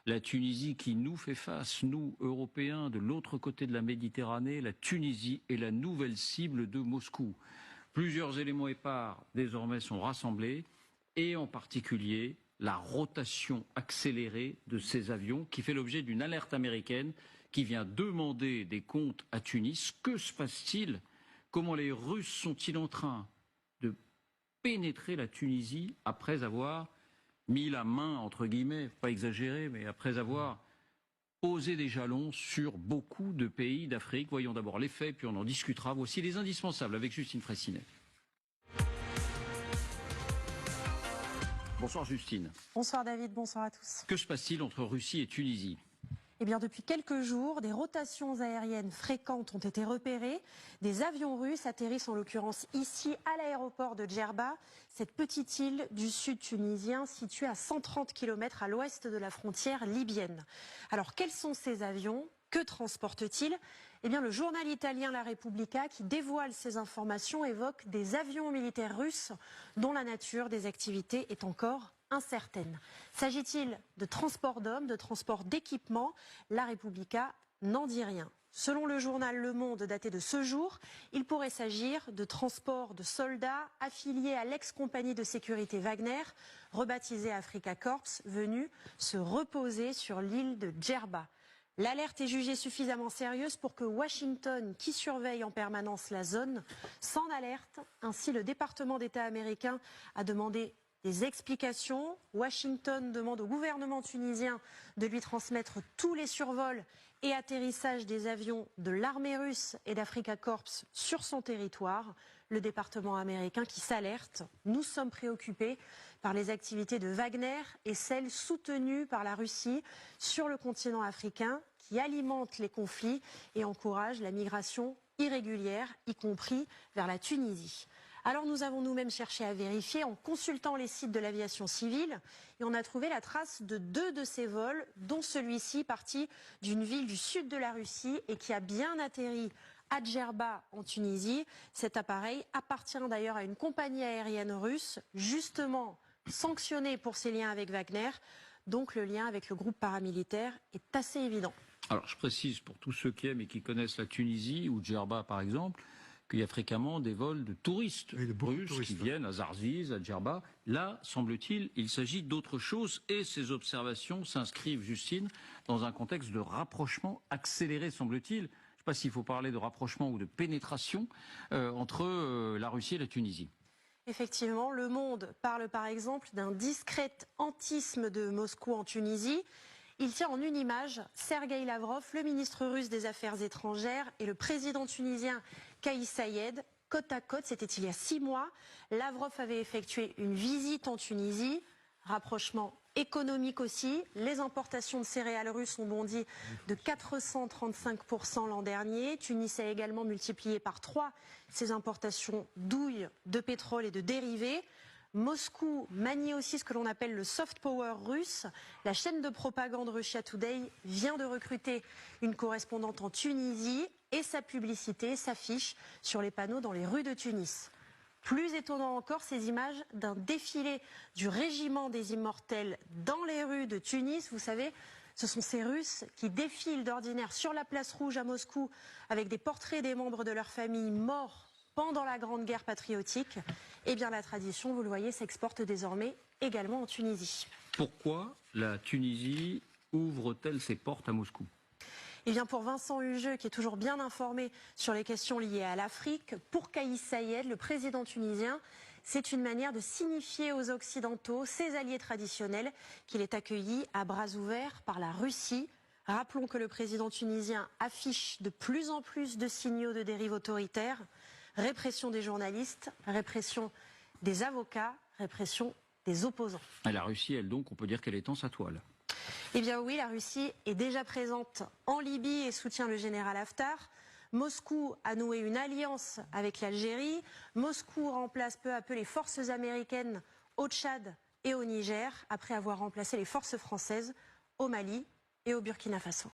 La Tunisie qui nous fait face, nous, Européens, de l'autre côté de la Méditerranée, la Tunisie est la nouvelle cible de Moscou. Plusieurs éléments épars désormais sont rassemblés, et en particulier la rotation accélérée de ces avions qui fait l'objet d'une alerte américaine qui vient demander des comptes à Tunis. Que se passe-t-il? Comment les Russes sont-ils en train de pénétrer la Tunisie après avoir mis la main, entre guillemets, pas exagéré, mais après avoir posé des jalons sur beaucoup de pays d'Afrique? Voyons d'abord les faits, puis on en discutera. Voici les indispensables avec Justine Fraissinet. Bonsoir Justine. Bonsoir David, bonsoir à tous. Que se passe-t-il entre Russie et Tunisie? Eh bien, depuis quelques jours, des rotations aériennes fréquentes ont été repérées. Des avions russes atterrissent en l'occurrence ici à l'aéroport de Djerba, cette petite île du sud tunisien située à 130 km à l'ouest de la frontière libyenne. Alors, quels sont ces avions ? Que transportent-ils? Eh bien, le journal italien La Repubblica, qui dévoile ces informations, évoque des avions militaires russes dont la nature des activités est encore incertaine. S'agit-il de transport d'hommes, de transport d'équipements? La Repubblica n'en dit rien. Selon le journal Le Monde daté de ce jour, il pourrait s'agir de transport de soldats affiliés à l'ex-compagnie de sécurité Wagner, rebaptisée Africa Corps, venus se reposer sur l'île de Djerba. L'alerte est jugée suffisamment sérieuse pour que Washington, qui surveille en permanence la zone, s'en alerte. Ainsi, le département d'État américain a demandé des explications. Washington demande au gouvernement tunisien de lui transmettre tous les survols et atterrissages des avions de l'armée russe et d'Africa Corps sur son territoire. Le département américain qui s'alerte. Nous sommes préoccupés par les activités de Wagner et celles soutenues par la Russie sur le continent africain qui alimentent les conflits et encouragent la migration irrégulière, y compris vers la Tunisie. Alors nous avons nous-mêmes cherché à vérifier en consultant les sites de l'aviation civile et on a trouvé la trace de 2 de ces vols, dont celui-ci parti d'une ville du sud de la Russie et qui a bien atterri à Djerba en Tunisie. Cet appareil appartient d'ailleurs à une compagnie aérienne russe, justement sanctionnée pour ses liens avec Wagner. Donc le lien avec le groupe paramilitaire est assez évident. Alors je précise pour tous ceux qui aiment et qui connaissent la Tunisie ou Djerba par exemple, qu'il y a fréquemment des vols de touristes russes qui viennent à Zarziz, à Djerba. Là, semble-t-il, il s'agit d'autre chose et ces observations s'inscrivent, Justine, dans un contexte de rapprochement accéléré, semble-t-il. Je ne sais pas s'il faut parler de rapprochement ou de pénétration entre la Russie et la Tunisie. Effectivement, Le Monde parle par exemple d'un discret antisme de Moscou en Tunisie. Il tient en une image Sergueï Lavrov, le ministre russe des Affaires étrangères, et le président tunisien Kais Saied, côte à côte. C'était il y a 6 mois. Lavrov avait effectué une visite en Tunisie. Rapprochement économique aussi. Les importations de céréales russes ont bondi de 435% l'an dernier. Tunis a également multiplié par 3 ses importations d'houille, de pétrole et de dérivés. Moscou manie aussi ce que l'on appelle le soft power russe. La chaîne de propagande Russia Today vient de recruter une correspondante en Tunisie et sa publicité s'affiche sur les panneaux dans les rues de Tunis. Plus étonnant encore, ces images d'un défilé du régiment des immortels dans les rues de Tunis. Vous savez, ce sont ces Russes qui défilent d'ordinaire sur la place rouge à Moscou avec des portraits des membres de leur famille morts pendant la Grande Guerre patriotique. Eh bien, la tradition, vous le voyez, s'exporte désormais également en Tunisie. Pourquoi la Tunisie ouvre-t-elle ses portes à Moscou ? Eh bien, pour Vincent Hugeux, qui est toujours bien informé sur les questions liées à l'Afrique, pour Kais Saied, le président tunisien, c'est une manière de signifier aux Occidentaux, ses alliés traditionnels, qu'il est accueilli à bras ouverts par la Russie. Rappelons que le président tunisien affiche de plus en plus de signaux de dérive autoritaire. Répression des journalistes, répression des avocats, répression des opposants. Et la Russie, elle donc, on peut dire qu'elle est en sa toile. Eh bien oui, la Russie est déjà présente en Libye et soutient le général Haftar. Moscou a noué une alliance avec l'Algérie. Moscou remplace peu à peu les forces américaines au Tchad et au Niger, après avoir remplacé les forces françaises au Mali et au Burkina Faso.